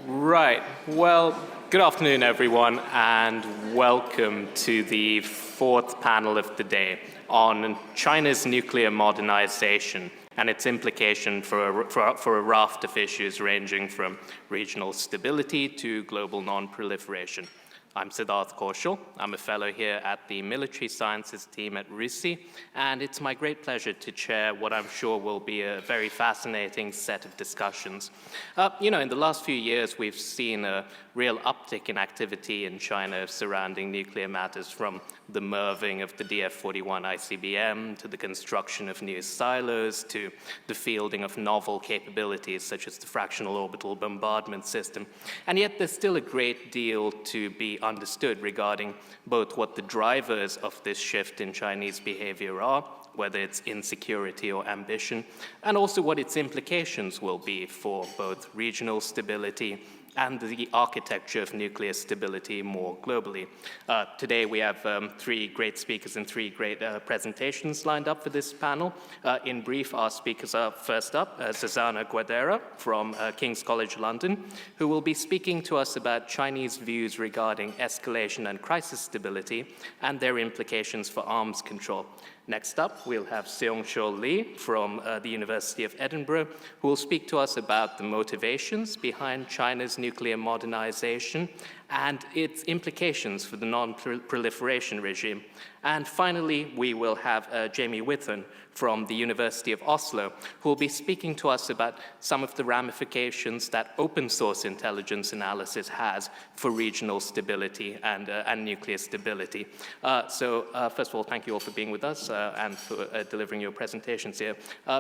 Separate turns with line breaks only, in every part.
Right. Well, good afternoon, everyone, and welcome to the fourth panel of the day on China's nuclear modernization and its implication for a raft of issues ranging from regional stability to global non-proliferation. I'm Sidharth Kaushal. I'm a fellow here at the Military Sciences team at RUSI, and it's my great pleasure to chair what I'm sure will be a very fascinating set of discussions. In the last few years, we've seen a real uptick in activity in China surrounding nuclear matters, from the MIRVing of the DF-41 ICBM to the construction of new silos to the fielding of novel capabilities such as the fractional orbital bombardment system. And yet there's still a great deal to be understood regarding both what the drivers of this shift in Chinese behavior are, whether it's insecurity or ambition, and also what its implications will be for both regional stability and the architecture of nuclear stability more globally. Today we have three great speakers and three great presentations lined up for this panel. In brief, our speakers are first up, Zuzanna Gwadera from King's College London, who will be speaking to us about Chinese views regarding escalation and crisis stability and their implications for arms control. Next up, we'll have Seungcheol Lee from the University of Edinburgh, who will speak to us about the motivations behind China's nuclear modernization and its implications for the non-proliferation regime. And finally, we will have Jamie Whithorn from the University of Oslo, who will be speaking to us about some of the ramifications that open source intelligence analysis has for regional stability and nuclear stability. First of all, thank you all for being with us and for delivering your presentations here.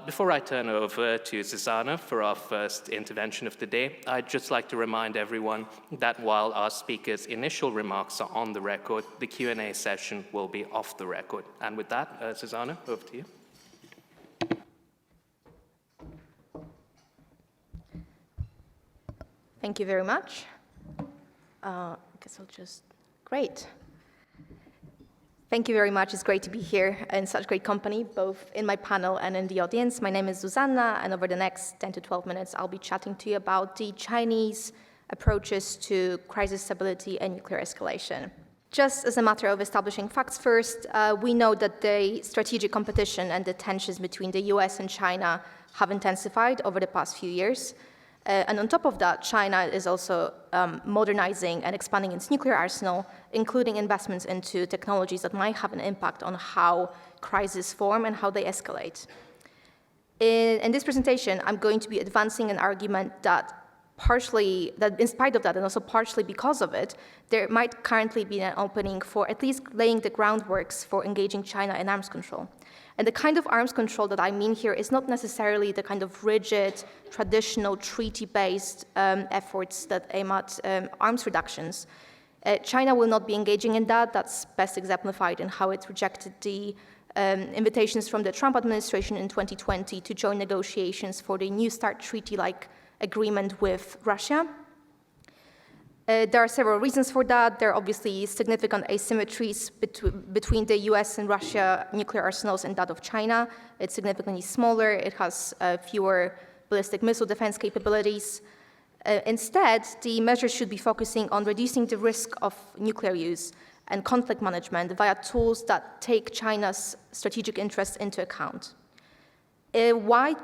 Before I turn over to Zuzanna for our first intervention of the day, I'd just like to remind everyone that while our speakers' initial remarks are on the record, the Q&A session will be off the record. And with that, Zuzanna, over to you.
Thank you very much. Great. Thank you very much. It's great to be here in such great company, both in my panel and in the audience. My name is Zuzanna, and over the next 10 to 12 minutes, I'll be chatting to you about the Chinese approaches to crisis stability and nuclear escalation. Just as a matter of establishing facts first, we know that the strategic competition and the tensions between the US and China have intensified over the past few years. And on top of that, China is also modernizing and expanding its nuclear arsenal, including investments into technologies that might have an impact on how crises form and how they escalate. In this presentation, I'm going to be advancing an argument that in spite of that, and also partially because of it, there might currently be an opening for at least laying the groundworks for engaging China in arms control. And the kind of arms control that I mean here is not necessarily the kind of rigid, traditional, treaty-based efforts that aim at arms reductions. China will not be engaging in that. That's best exemplified in how it rejected the invitations from the Trump administration in 2020 to join negotiations for the New START treaty-like agreement with Russia. There are several reasons for that. There are obviously significant asymmetries between the US and Russia nuclear arsenals and that of China. It's significantly smaller. It has fewer ballistic missile defense capabilities. Instead, the measures should be focusing on reducing the risk of nuclear use and conflict management via tools that take China's strategic interests into account. Why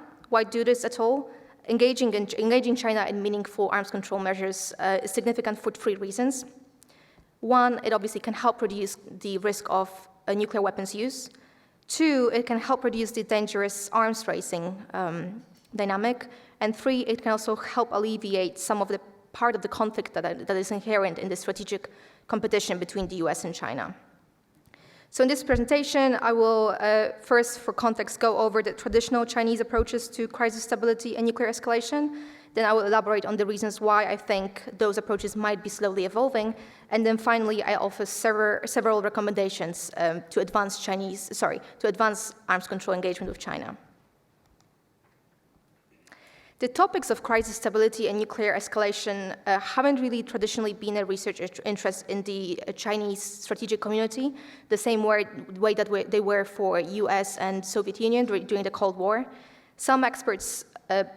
do this at all? Engaging China in meaningful arms control measures is significant for three reasons. One, it obviously can help reduce the risk of nuclear weapons use. Two, it can help reduce the dangerous arms racing dynamic. And three, it can also help alleviate some of the part of the conflict that is inherent in the strategic competition between the US and China. So in this presentation, I will first, for context, go over the traditional Chinese approaches to crisis stability and nuclear escalation. Then I will elaborate on the reasons why I think those approaches might be slowly evolving. And then finally, I offer several recommendations to advance arms control engagement with China. The topics of crisis stability and nuclear escalation haven't really traditionally been a research interest in the Chinese strategic community, the same way that they were for US and Soviet Union during the Cold War. Some experts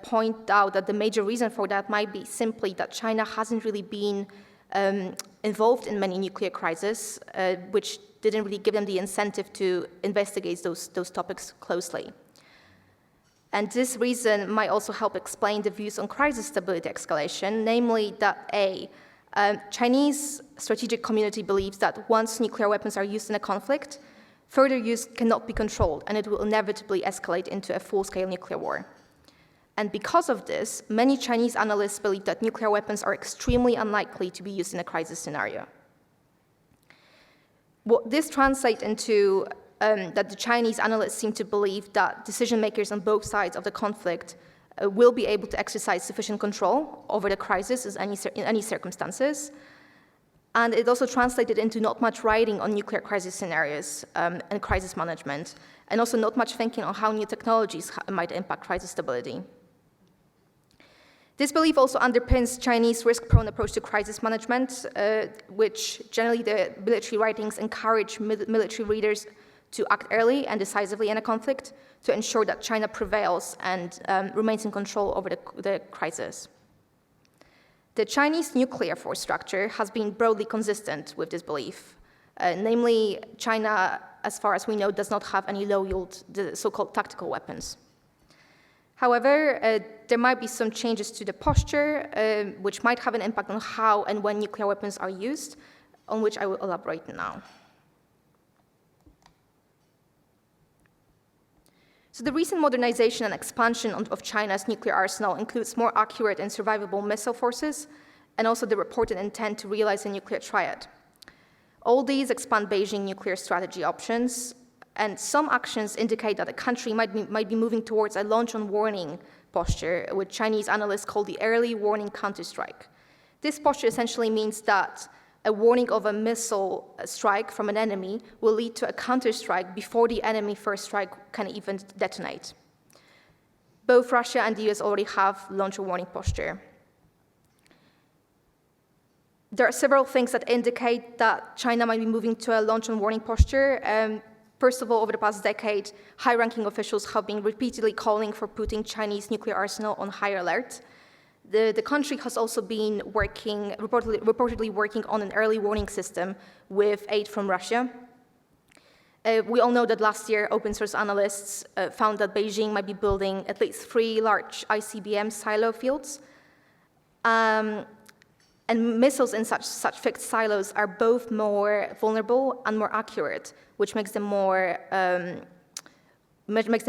point out that the major reason for that might be simply that China hasn't really been involved in many nuclear crises, which didn't really give them the incentive to investigate those topics closely. And this reason might also help explain the views on crisis stability escalation, namely that Chinese strategic community believes that once nuclear weapons are used in a conflict, further use cannot be controlled and it will inevitably escalate into a full-scale nuclear war. And because of this, many Chinese analysts believe that nuclear weapons are extremely unlikely to be used in a crisis scenario. What this translates into that the Chinese analysts seem to believe that decision makers on both sides of the conflict will be able to exercise sufficient control over the crisis in any circumstances. And it also translated into not much writing on nuclear crisis scenarios and crisis management, and also not much thinking on how new technologies might impact crisis stability. This belief also underpins Chinese risk-prone approach to crisis management, which generally the military writings encourage military leaders to act early and decisively in a conflict to ensure that China prevails and remains in control over the crisis. The Chinese nuclear force structure has been broadly consistent with this belief. Namely, China, as far as we know, does not have any low-yield, the so-called tactical weapons. However, there might be some changes to the posture, which might have an impact on how and when nuclear weapons are used, on which I will elaborate now. So the recent modernization and expansion of China's nuclear arsenal includes more accurate and survivable missile forces, and also the reported intent to realize a nuclear triad. All these expand Beijing nuclear strategy options, and some actions indicate that the country might be moving towards a launch on warning posture, which Chinese analysts call the early warning counterstrike. This posture essentially means that a warning of a missile strike from an enemy will lead to a counterstrike before the enemy first strike can even detonate. Both Russia and the US already have launch warning posture. There are several things that indicate that China might be moving to a launch on warning posture. First of all, over the past decade, high-ranking officials have been repeatedly calling for putting Chinese nuclear arsenal on high alert. The country has also been reportedly working on an early warning system with aid from Russia. We all know that last year, open source analysts found that Beijing might be building at least 3 large ICBM silo fields. And missiles in such fixed silos are both more vulnerable and more accurate, which makes them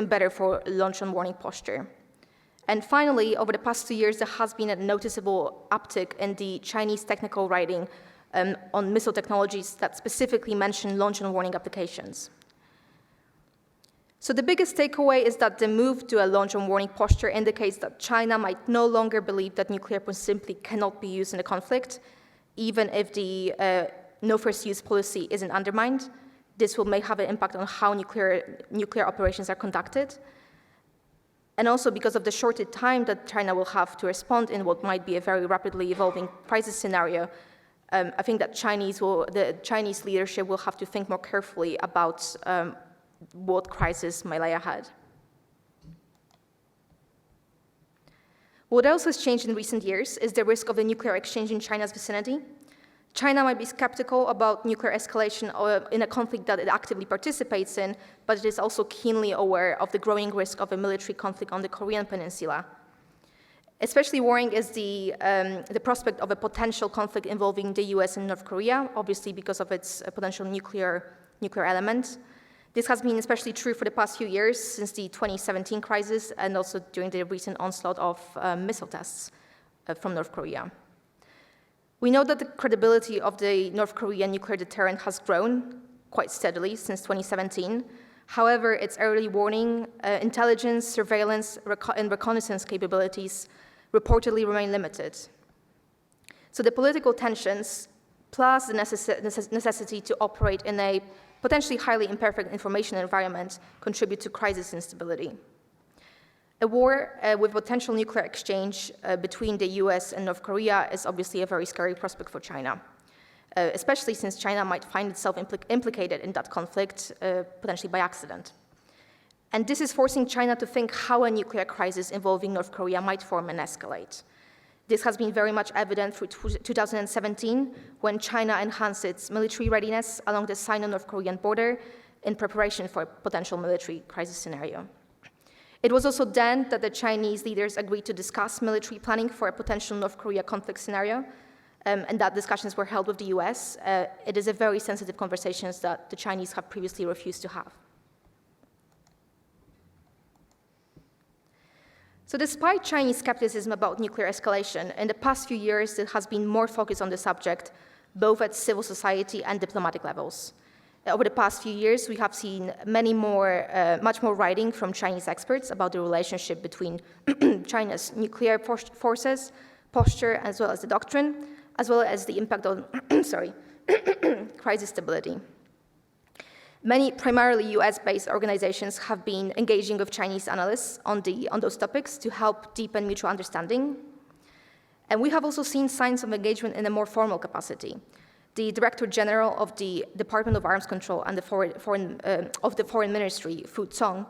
better for launch on warning posture. And finally, over the past 2 years, there has been a noticeable uptick in the Chinese technical writing on missile technologies that specifically mention launch and warning applications. So the biggest takeaway is that the move to a launch and warning posture indicates that China might no longer believe that nuclear weapons simply cannot be used in a conflict, even if the no first use policy isn't undermined. This may have an impact on how nuclear operations are conducted. And also because of the shorter time that China will have to respond in what might be a very rapidly evolving crisis scenario, I think that the Chinese leadership will have to think more carefully about what crisis may lie ahead. What else has changed in recent years is the risk of a nuclear exchange in China's vicinity. China might be skeptical about nuclear escalation in a conflict that it actively participates in, but it is also keenly aware of the growing risk of a military conflict on the Korean peninsula. Especially worrying is the prospect of a potential conflict involving the US and North Korea, obviously because of its potential nuclear element. This has been especially true for the past few years, since the 2017 crisis, and also during the recent onslaught of missile tests from North Korea. We know that the credibility of the North Korean nuclear deterrent has grown quite steadily since 2017. However, its early warning, intelligence, surveillance, and reconnaissance capabilities reportedly remain limited. So the political tensions, plus the necessity to operate in a potentially highly imperfect information environment, contribute to crisis instability. A war with potential nuclear exchange between the US and North Korea is obviously a very scary prospect for China, especially since China might find itself implicated in that conflict, potentially by accident. And this is forcing China to think how a nuclear crisis involving North Korea might form and escalate. This has been very much evident through 2017, when China enhanced its military readiness along the Sino-North Korean border in preparation for a potential military crisis scenario. It was also then that the Chinese leaders agreed to discuss military planning for a potential North Korea conflict scenario, and that discussions were held with the US. It is a very sensitive conversation that the Chinese have previously refused to have. So despite Chinese skepticism about nuclear escalation, in the past few years, there has been more focus on the subject, both at civil society and diplomatic levels. Over the past few years, we have seen much more writing from Chinese experts about the relationship between China's nuclear forces, posture, as well as the doctrine, as well as the impact on crisis stability. Many primarily US-based organizations have been engaging with Chinese analysts on those topics to help deepen mutual understanding. And we have also seen signs of engagement in a more formal capacity. The Director General of the Department of Arms Control and of the Foreign Ministry, Fu Zong,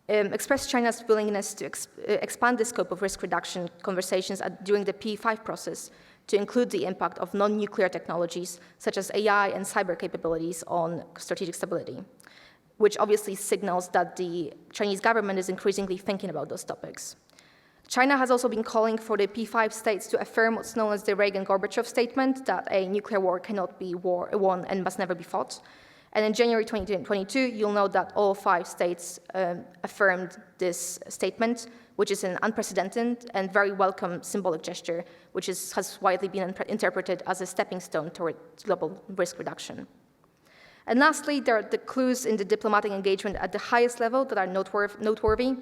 expressed China's willingness to expand the scope of risk reduction conversations during the P5 process to include the impact of non-nuclear technologies, such as AI and cyber capabilities on strategic stability, which obviously signals that the Chinese government is increasingly thinking about those topics. China has also been calling for the P5 states to affirm what's known as the Reagan-Gorbachev statement, that a nuclear war cannot be won and must never be fought. And in January 2022, you'll know that all 5 states affirmed this statement, which is an unprecedented and very welcome symbolic gesture, which has widely been interpreted as a stepping stone toward global risk reduction. And lastly, there are the clues in the diplomatic engagement at the highest level that are noteworthy.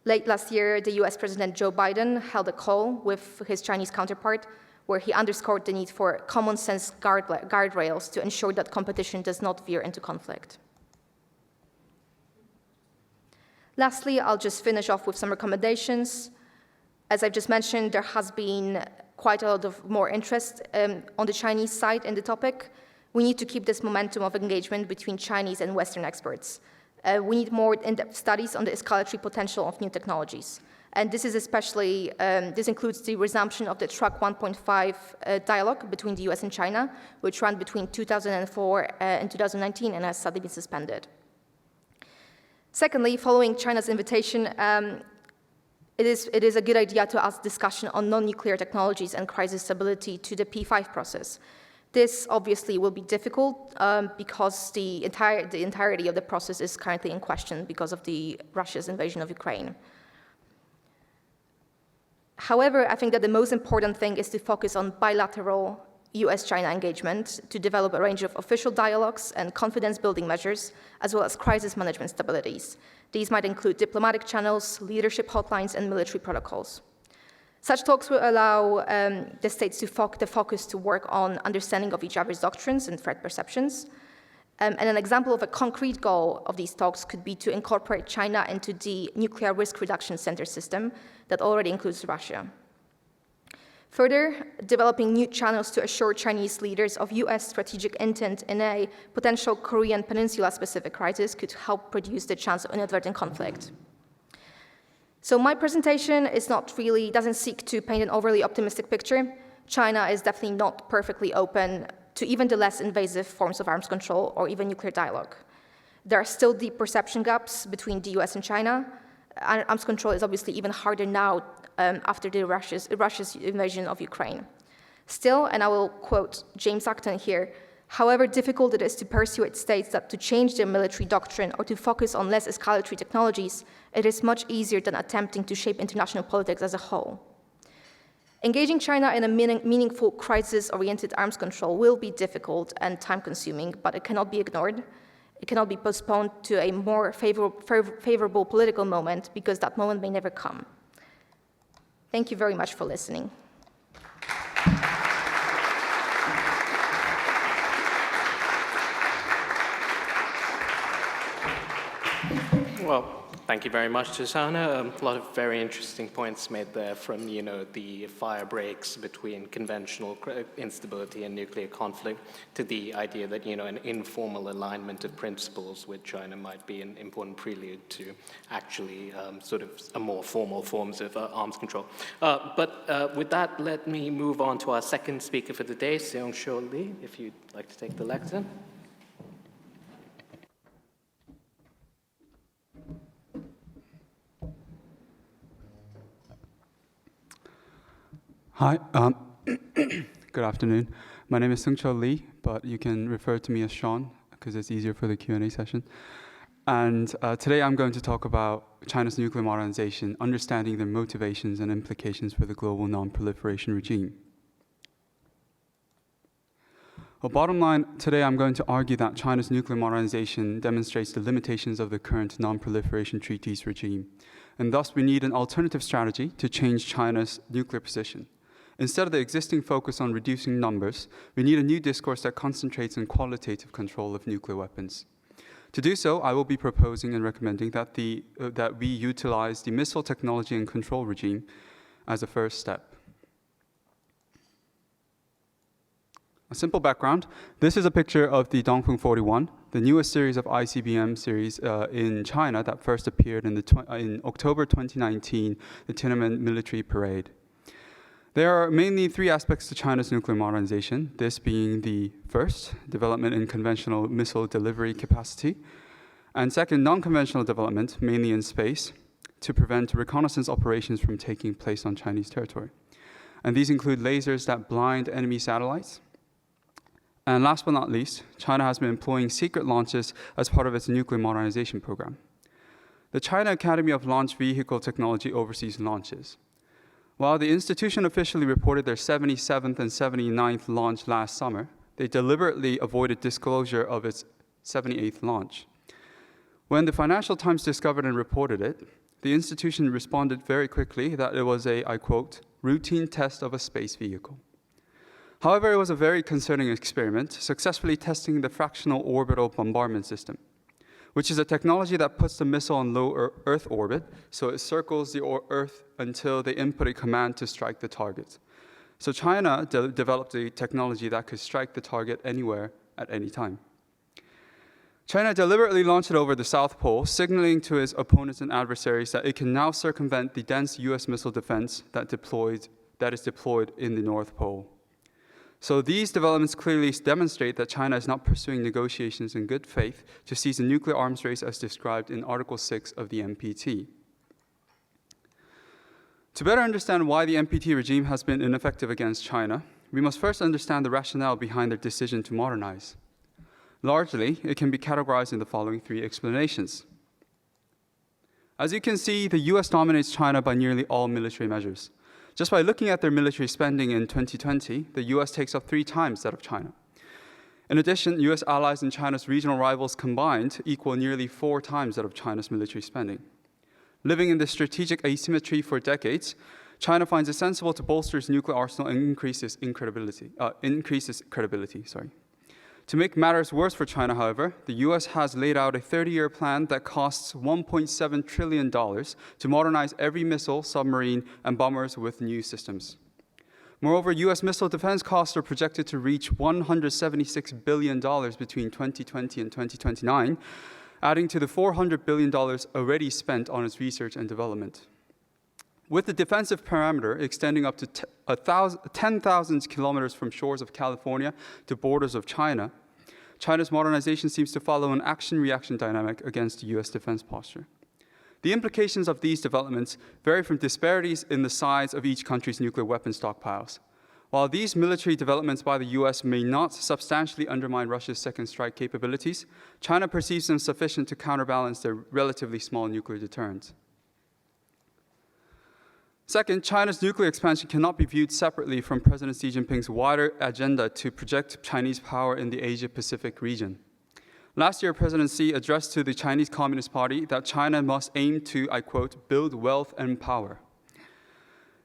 Late last year, the US President Joe Biden held a call with his Chinese counterpart where he underscored the need for common sense guardrails to ensure that competition does not veer into conflict. Lastly, I'll just finish off with some recommendations. As I've just mentioned, there has been quite a lot of more interest on the Chinese side in the topic. We need to keep this momentum of engagement between Chinese and Western experts. We need more in-depth studies on the escalatory potential of new technologies. And this is this includes the resumption of the Track 1.5 dialogue between the US and China, which ran between 2004 and 2019 and has suddenly been suspended. Secondly, following China's invitation, it is a good idea to ask discussion on non-nuclear technologies and crisis stability to the P5 process. This obviously will be difficult because the entirety of the process is currently in question because of Russia's invasion of Ukraine. However, I think that the most important thing is to focus on bilateral US-China engagement to develop a range of official dialogues and confidence-building measures, as well as crisis management stabilities. These might include diplomatic channels, leadership hotlines, and military protocols. Such talks will allow the states to focus to work on understanding of each other's doctrines and threat perceptions. And an example of a concrete goal of these talks could be to incorporate China into the Nuclear Risk Reduction Center system that already includes Russia. Further, developing new channels to assure Chinese leaders of US strategic intent in a potential Korean Peninsula-specific crisis could help reduce the chance of inadvertent conflict. So my presentation doesn't seek to paint an overly optimistic picture. China is definitely not perfectly open to even the less invasive forms of arms control or even nuclear dialogue. There are still deep perception gaps between the US and China. Arms control is obviously even harder now after Russia's invasion of Ukraine. Still, and I will quote James Acton here, however difficult it is to persuade states that to change their military doctrine or to focus on less escalatory technologies, it is much easier than attempting to shape international politics as a whole. Engaging China in a meaningful crisis-oriented arms control will be difficult and time-consuming, but it cannot be ignored. It cannot be postponed to a more favorable political moment because that moment may never come. Thank you very much for listening.
Well, thank Thank you very much, Zuzanna. A lot of very interesting points made there from, the fire breaks between conventional instability and nuclear conflict to the idea that, an informal alignment of principles with China might be an important prelude to actually sort of a more formal forms of arms control. But with that, let me move on to our second speaker for the day, Seungcheol Lee, if you'd like to take the lectern.
Hi, good afternoon. My name is Seungcheol Lee, but you can refer to me as Sean because it's easier for the Q&A session. And today I'm going to talk about China's nuclear modernization, understanding their motivations and implications for the global non-proliferation regime. Well, bottom line, today I'm going to argue that China's nuclear modernization demonstrates the limitations of the current non-proliferation treaties regime, and thus we need an alternative strategy to change China's nuclear position. Instead of the existing focus on reducing numbers, we need a new discourse that concentrates on qualitative control of nuclear weapons. To do so, I will be proposing and recommending that we utilize the missile technology and control regime as a first step. A simple background, this is a picture of the Dongfeng 41, the newest series of ICBM series in China that first appeared in October 2019, the Tiananmen Military Parade. There are mainly three aspects to China's nuclear modernization, this being the first, development in conventional missile delivery capacity, and second, non-conventional development, mainly in space, to prevent reconnaissance operations from taking place on Chinese territory. And these include lasers that blind enemy satellites. And last but not least, China has been employing secret launches as part of its nuclear modernization program. The China Academy of Launch Vehicle Technology oversees launches. While the institution officially reported their 77th and 79th launch last summer, they deliberately avoided disclosure of its 78th launch. When the Financial Times discovered and reported it, the institution responded very quickly that it was a, I quote, routine test of a space vehicle. However, it was a very concerning experiment, successfully testing the fractional orbital bombardment system, which is a technology that puts the missile on low Earth orbit, so it circles the Earth until they input a command to strike the target. So China developed a technology that could strike the target anywhere at any time. China deliberately launched it over the South Pole, signaling to its opponents and adversaries that it can now circumvent the dense US missile defense that is deployed in the North Pole. So these developments clearly demonstrate that China is not pursuing negotiations in good faith to seize the nuclear arms race as described in Article 6 of the NPT. To better understand why the NPT regime has been ineffective against China, we must first understand the rationale behind their decision to modernize. Largely, it can be categorized in the following three explanations. As you can see, the US dominates China by nearly all military measures. Just by looking at their military spending in 2020, the US takes up 3 times that of China. In addition, US allies and China's regional rivals combined equal nearly 4 times that of China's military spending. Living in this strategic asymmetry for decades, China finds it sensible to bolster its nuclear arsenal and increase its credibility. To make matters worse for China, however, the US has laid out a 30-year plan that costs $1.7 trillion to modernize every missile, submarine, and bombers with new systems. Moreover, US missile defense costs are projected to reach $176 billion between 2020 and 2029, adding to the $400 billion already spent on its research and development. With the defensive parameter extending up to 10,000 kilometers from shores of California to borders of China, China's modernization seems to follow an action-reaction dynamic against the US defense posture. The implications of these developments vary from disparities in the size of each country's nuclear weapon stockpiles. While these military developments by the US may not substantially undermine Russia's second strike capabilities, China perceives them sufficient to counterbalance their relatively small nuclear deterrence. Second, China's nuclear expansion cannot be viewed separately from President Xi Jinping's wider agenda to project Chinese power in the Asia-Pacific region. Last year, President Xi addressed to the Chinese Communist Party that China must aim to, I quote, build wealth and power.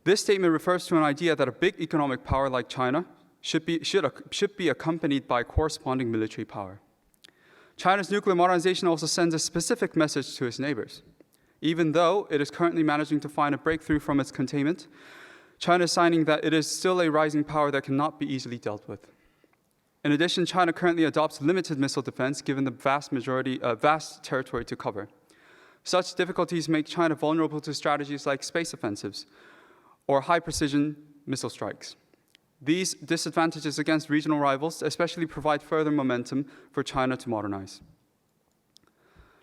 This statement refers to an idea that a big economic power like China should be accompanied by corresponding military power. China's nuclear modernization also sends a specific message to its neighbors. Even though it is currently managing to find a breakthrough from its containment, China is signing that it is still a rising power that cannot be easily dealt with. In addition, China currently adopts limited missile defense given the vast territory to cover. Such difficulties make China vulnerable to strategies like space offensives or high-precision missile strikes. These disadvantages against regional rivals especially provide further momentum for China to modernize.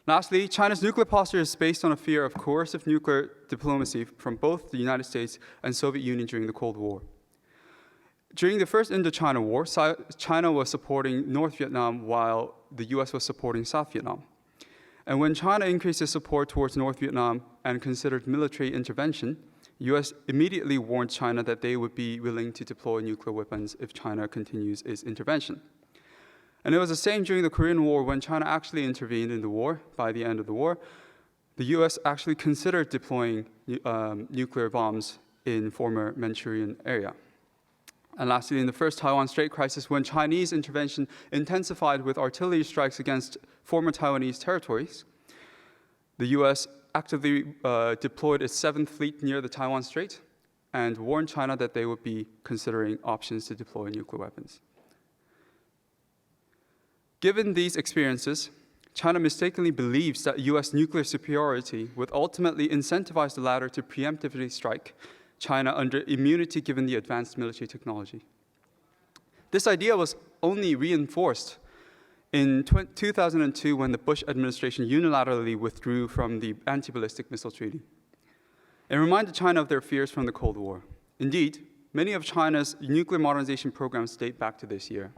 Lastly, China's nuclear posture is based on a fear of coercive nuclear diplomacy from both the United States and Soviet Union during the Cold War. During the first Indochina War, China was supporting North Vietnam while the US was supporting South Vietnam. And when China increased its support towards North Vietnam and considered military intervention, the US immediately warned China that they would be willing to deploy nuclear weapons if China continues its intervention. And it was the same during the Korean War when China actually intervened in the war. By the end of the war, the US actually considered deploying nuclear bombs in former Manchurian area. And lastly, in the first Taiwan Strait crisis, when Chinese intervention intensified with artillery strikes against former Taiwanese territories, the US actively deployed its 7th Fleet near the Taiwan Strait and warned China that they would be considering options to deploy nuclear weapons. Given these experiences, China mistakenly believes that US nuclear superiority would ultimately incentivize the latter to preemptively strike China under immunity given the advanced military technology. This idea was only reinforced in 2002 when the Bush administration unilaterally withdrew from the anti-ballistic missile treaty. It reminded China of their fears from the Cold War. Indeed, many of China's nuclear modernization programs date back to this year.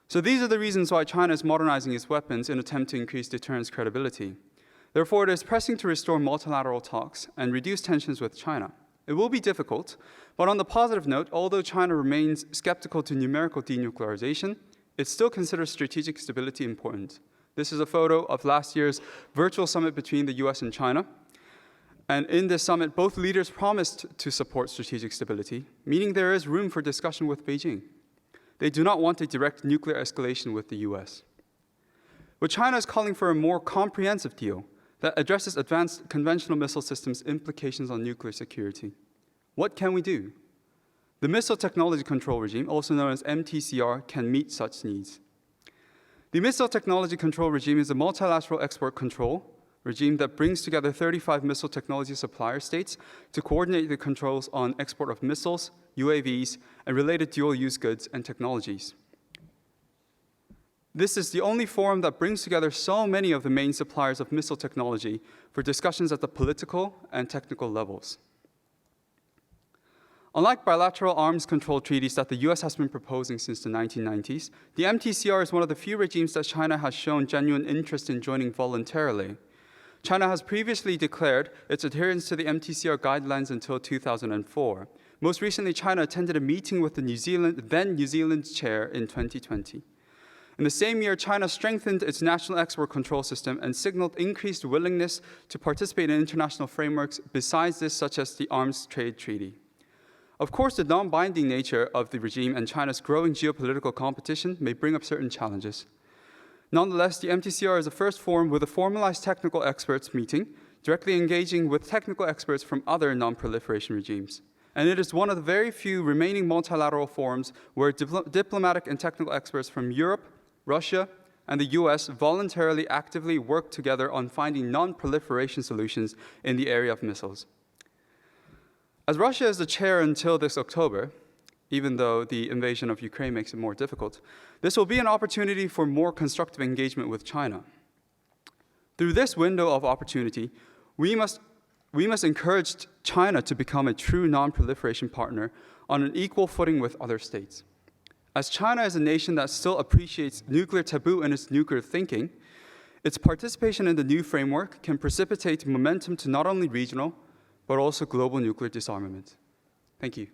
So these are the reasons why China is modernizing its weapons in an attempt to increase deterrence credibility. Therefore, it is pressing to restore multilateral talks and reduce tensions with China. It will be difficult, but on the positive note, although China remains skeptical to numerical denuclearization, it still considers strategic stability important. This is a photo of last year's virtual summit between the US and China. And in this summit, both leaders promised to support strategic stability, meaning there is room for discussion with Beijing. They do not want a direct nuclear escalation with the US. But China is calling for a more comprehensive deal that addresses advanced conventional missile systems' implications on nuclear security. What can we do? The Missile Technology Control Regime, also known as MTCR, can meet such needs. The Missile Technology Control Regime is a multilateral export control regime that brings together 35 missile technology supplier states to coordinate the controls on export of missiles, UAVs, and related dual-use goods and technologies. This is the only forum that brings together so many of the main suppliers of missile technology for discussions at the political and technical levels. Unlike bilateral arms control treaties that the US has been proposing since the 1990s, the MTCR is one of the few regimes that China has shown genuine interest in joining voluntarily. China has previously declared its adherence to the MTCR guidelines until 2004. Most recently, China attended a meeting with the then New Zealand chair in 2020. In the same year, China strengthened its national export control system and signaled increased willingness to participate in international frameworks besides this, such as the Arms Trade Treaty. Of course, the non-binding nature of the regime and China's growing geopolitical competition may bring up certain challenges. Nonetheless, the MTCR is the first forum with a formalized technical experts meeting, directly engaging with technical experts from other non-proliferation regimes. And it is one of the very few remaining multilateral forums where diplomatic and technical experts from Europe, Russia, and the US voluntarily actively work together on finding non-proliferation solutions in the area of missiles. As Russia is the chair until this October, even though the invasion of Ukraine makes it more difficult, this will be an opportunity for more constructive engagement with China. Through this window of opportunity, we must encourage China to become a true non-proliferation partner on an equal footing with other states. As China is a nation that still appreciates nuclear taboo in its nuclear thinking, its participation in the new framework can precipitate momentum to not only regional, but also global nuclear disarmament. Thank you.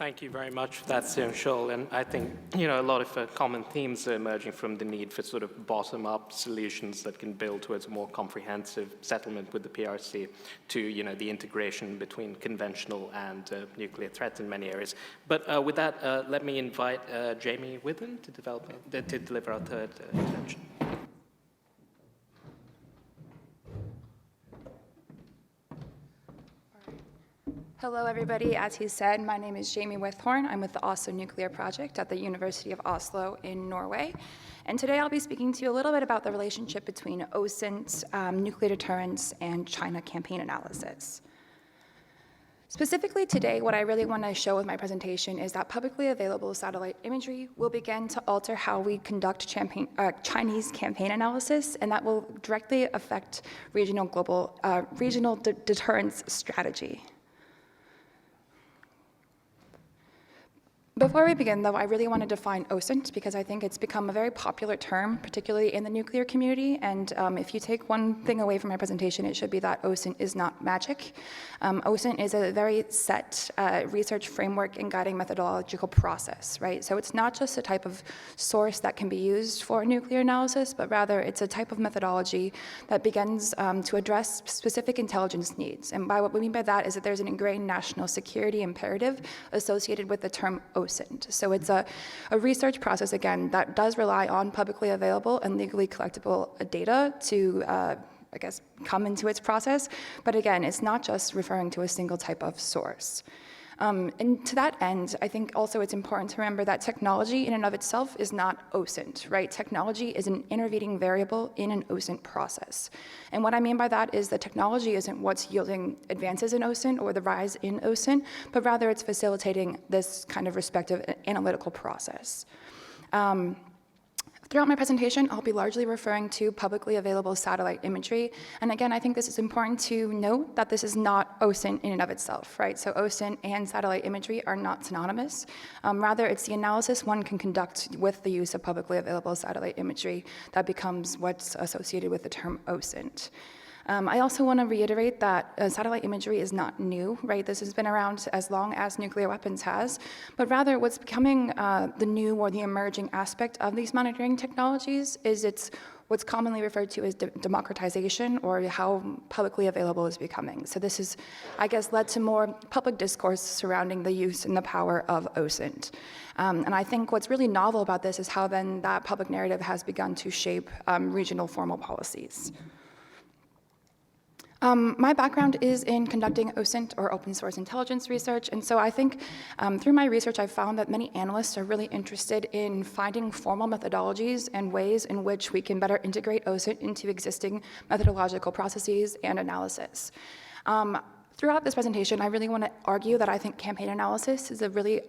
Thank you very much for that, Seungcheol. And I think, a lot of common themes are emerging from the need for sort of bottom-up solutions that can build towards a more comprehensive settlement with the PRC to, the integration between conventional and nuclear threats in many areas. But with that, let me invite Jamie Withen to deliver our third intervention.
Hello, everybody. As he said, my name is Jamie Withorn. I'm with the Oslo Nuclear Project at the University of Oslo in Norway. And today I'll be speaking to you a little bit about the relationship between OSINT, nuclear deterrence, and China campaign analysis. Specifically today, what I really want to show with my presentation is that publicly available satellite imagery will begin to alter how we conduct Chinese campaign analysis, and that will directly affect regional deterrence strategy. Before we begin, though, I really want to define OSINT because I think it's become a very popular term, particularly in the nuclear community. And if you take one thing away from my presentation, it should be that OSINT is not magic. OSINT is a very set research framework and guiding methodological process, right? So it's not just a type of source that can be used for nuclear analysis, but rather it's a type of methodology that begins to address specific intelligence needs. And by what we mean by that is that there's an ingrained national security imperative associated with the term OSINT. So it's a research process, again, that does rely on publicly available and legally collectible data to, come into its process. But again, it's not just referring to a single type of source. And to that end, I think also it's important to remember that technology in and of itself is not OSINT, right? Technology is an intervening variable in an OSINT process. And what I mean by that is that technology isn't what's yielding advances in OSINT or the rise in OSINT, but rather it's facilitating this kind of respective analytical process. Throughout my presentation, I'll be largely referring to publicly available satellite imagery. And again, I think this is important to note that this is not OSINT in and of itself, right? So OSINT and satellite imagery are not synonymous. Rather, it's the analysis one can conduct with the use of publicly available satellite imagery that becomes what's associated with the term OSINT. I also want to reiterate that satellite imagery is not new, right? This has been around as long as nuclear weapons has, but rather what's becoming the new or the emerging aspect of these monitoring technologies is it's what's commonly referred to as democratization, or how publicly available is becoming. So this has, I guess, led to more public discourse surrounding the use and the power of OSINT. And I think what's really novel about this is how then that public narrative has begun to shape regional formal policies. My background is in conducting OSINT, or open source intelligence research, and so I think through my research I've found that many analysts are really interested in finding formal methodologies and ways in which we can better integrate OSINT into existing methodological processes and analysis. Throughout this presentation, I really want to argue that I think campaign analysis is a really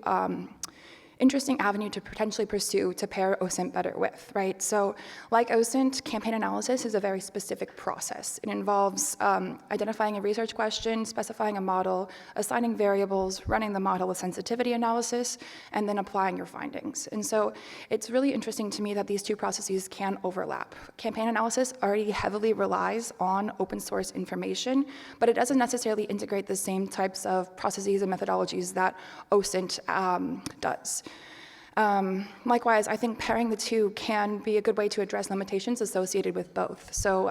interesting avenue to potentially pursue to pair OSINT better with, right? So like OSINT, campaign analysis is a very specific process. It involves identifying a research question, specifying a model, assigning variables, running the model with sensitivity analysis, and then applying your findings. And so it's really interesting to me that these two processes can overlap. Campaign analysis already heavily relies on open source information, but it doesn't necessarily integrate the same types of processes and methodologies that OSINT does. Likewise, I think pairing the two can be a good way to address limitations associated with both. So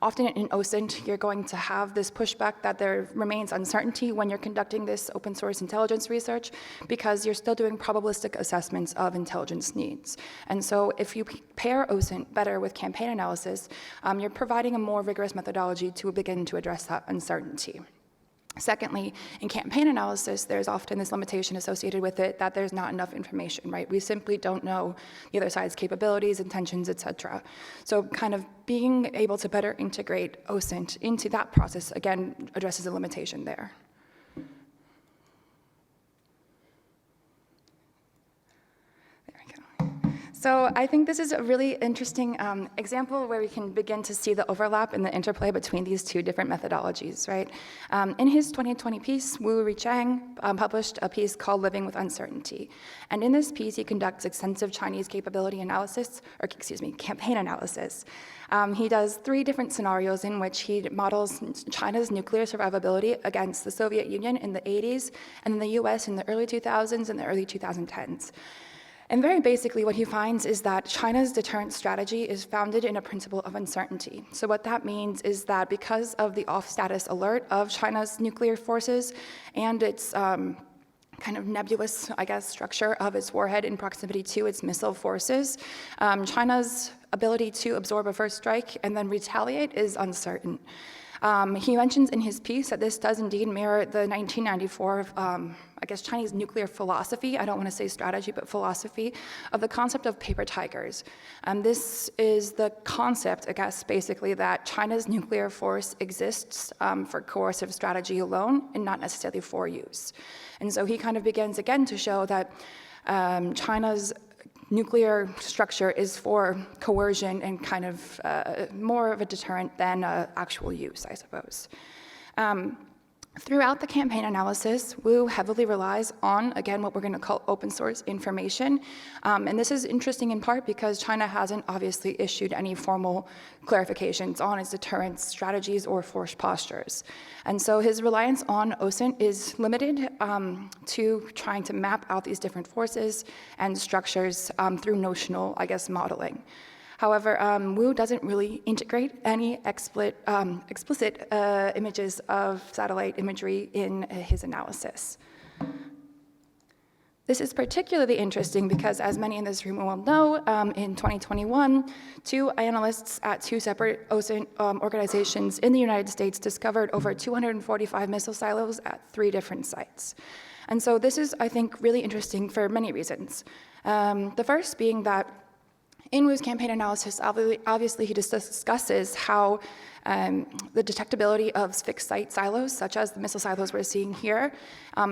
often in OSINT, you're going to have this pushback that there remains uncertainty when you're conducting this open source intelligence research because you're still doing probabilistic assessments of intelligence needs. And so if you pair OSINT better with campaign analysis, you're providing a more rigorous methodology to begin to address that uncertainty. Secondly, in campaign analysis, there's often this limitation associated with it that there's not enough information, right? We simply don't know the other side's capabilities, intentions, et cetera. So kind of being able to better integrate OSINT into that process, again, addresses a limitation there. So I think this is a really interesting example where we can begin to see the overlap and the interplay between these two different methodologies, right? In his 2020 piece, Wu Riqiang published a piece called Living with Uncertainty. And in this piece, he conducts extensive Chinese capability analysis, or excuse me, campaign analysis. He does 3 different scenarios in which he models China's nuclear survivability against the Soviet Union in the 80s, and in the US in the early 2000s and the early 2010s. And very basically, what he finds is that China's deterrence strategy is founded in a principle of uncertainty. So what that means is that because of the off-status alert of China's nuclear forces and its kind of nebulous, I guess, structure of its warhead in proximity to its missile forces, China's ability to absorb a first strike and then retaliate is uncertain. He mentions in his piece that this does indeed mirror the 1994, I guess, Chinese nuclear philosophy, I don't want to say strategy, but philosophy, of the concept of paper tigers. This is the concept, I guess, basically that China's nuclear force exists for coercive strategy alone and not necessarily for use. And so he kind of begins again to show that China's nuclear structure is for coercion and kind of more of a deterrent than actual use, I suppose. Throughout the campaign analysis, Wu heavily relies on, again, what we're going to call open source information. And this is interesting in part because China hasn't obviously issued any formal clarifications on its deterrence strategies or force postures. And so his reliance on OSINT is limited to trying to map out these different forces and structures through notional, I guess, modeling. However, Wu doesn't really integrate any explicit images of satellite imagery in his analysis. This is particularly interesting because, as many in this room will know, in 2021, 2 analysts at 2 separate OSINT organizations in the United States discovered over 245 missile silos at 3 different sites. And so this is, I think, really interesting for many reasons. The first being that in Wu's campaign analysis, obviously he discusses how the detectability of fixed site silos, such as the missile silos we're seeing here,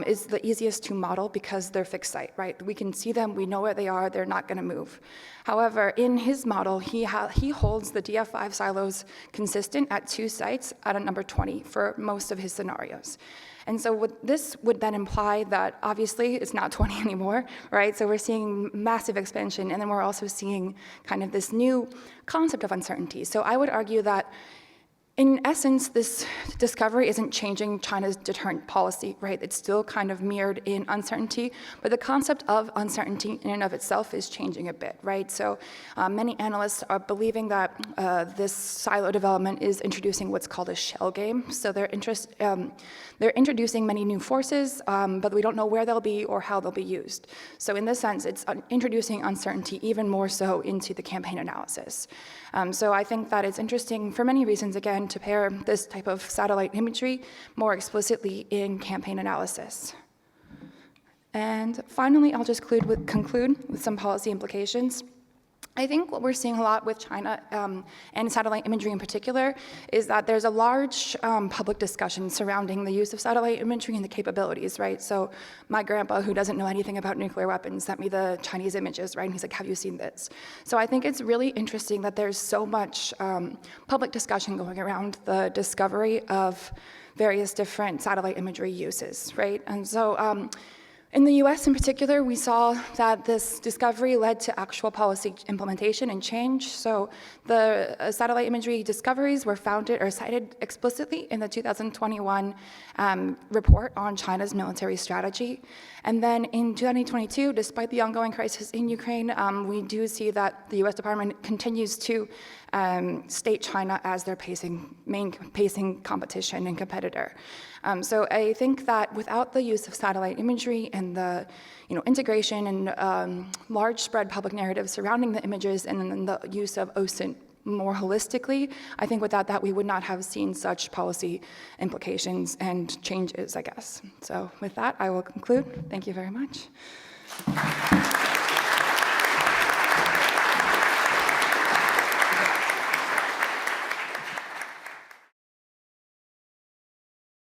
is the easiest to model because they're fixed site, right? We can see them, we know where they are, they're not gonna move. However, in his model, he holds the DF5 silos consistent at 2 sites at a number 20 for most of his scenarios. And so this would then imply that obviously it's not 20 anymore, right? So we're seeing massive expansion, and then we're also seeing kind of this new concept of uncertainty. So I would argue that in essence, this discovery isn't changing China's deterrent policy, right? It's still kind of mirrored in uncertainty, but the concept of uncertainty in and of itself is changing a bit, right? So many analysts are believing that this silo development is introducing what's called a shell game. So they're introducing many new forces, but we don't know where they'll be or how they'll be used. So in this sense, it's introducing uncertainty even more so into the campaign analysis. So I think that it's interesting for many reasons, again, to pair this type of satellite imagery more explicitly in campaign analysis. And finally, I'll just conclude with some policy implications. I think what we're seeing a lot with China and satellite imagery in particular is that there's a large public discussion surrounding the use of satellite imagery and the capabilities, right? So my grandpa, who doesn't know anything about nuclear weapons, sent me the Chinese images, right? And he's like, have you seen this? So I think it's really interesting that there's so much public discussion going around the discovery of various different satellite imagery uses, right? And so in the US in particular, we saw that this discovery led to actual policy implementation and change. So the satellite imagery discoveries were founded or cited explicitly in the 2021 report on China's military strategy. And then in 2022, despite the ongoing crisis in Ukraine, we do see that the US Department continues to state China as their main pacing competition and competitor. So I think that without the use of satellite imagery and the integration and large spread public narrative surrounding the images and then the use of OSINT more holistically, I think without that we would not have seen such policy implications and changes, I guess. So with that, I will conclude. Thank you very much.